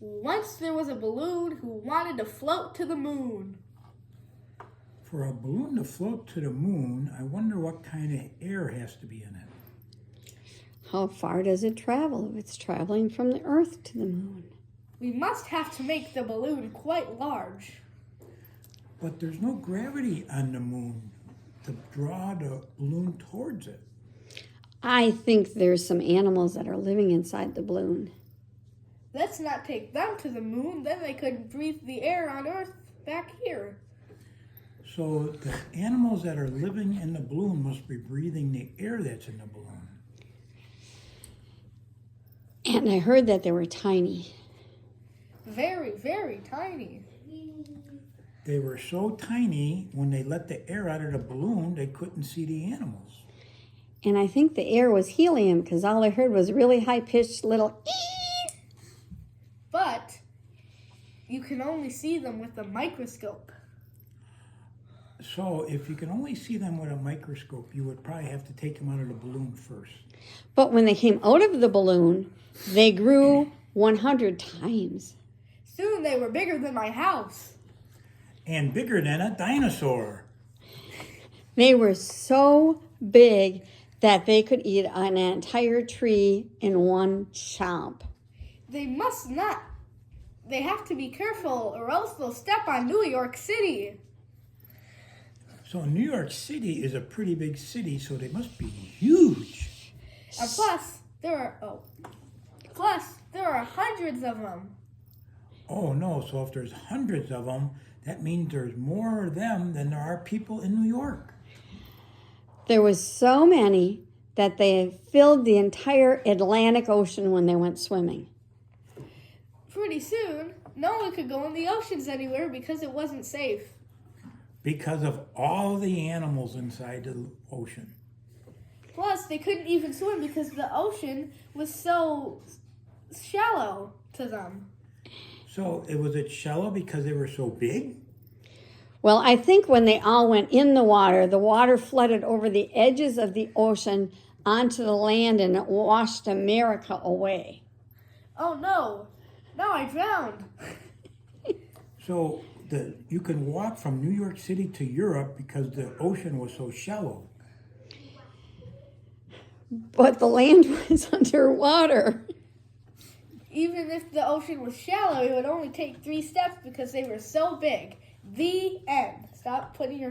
Once there was a balloon who wanted to float to the moon. For a balloon to float to the moon, I wonder what kind of air has to be in it. How far does it travel if it's traveling from the Earth to the moon? We must have to make the balloon quite large. But there's no gravity on the moon to draw the balloon towards it. I think there's some animals that are living inside the balloon. Let's not take them to the moon, then they could breathe the air on Earth back here. So the animals that are living in the balloon must be breathing the air that's in the balloon. And I heard that they were tiny. Very, very tiny. They were so tiny, when they let the air out of the balloon, they couldn't see the animals. And I think the air was helium because all I heard was really high-pitched little ee. But you can only see them with a microscope. So if you can only see them with a microscope, you would probably have to take them out of the balloon first. But when they came out of the balloon, they grew 100 times. Soon they were bigger than my house. And bigger than a dinosaur. They were so big that they could eat an entire tree in one chomp. They must not. They have to be careful or else they'll step on New York City. So New York City is a pretty big city, so they must be huge. And plus, there are hundreds of them. Oh no, so if there's hundreds of them, that means there's more of them than there are people in New York. There was so many that they filled the entire Atlantic Ocean when they went swimming. Pretty soon, no one could go in the oceans anywhere because it wasn't safe. Because of all the animals inside the ocean. Plus, they couldn't even swim because the ocean was so shallow to them. So was it shallow because they were so big? Well, I think when they all went in the water flooded over the edges of the ocean onto the land and it washed America away. Oh no, now I drowned. So you can walk from New York City to Europe because the ocean was so shallow. But the land was underwater. Even if the ocean was shallow, it would only take 3 steps because they were so big. The end. Stop putting your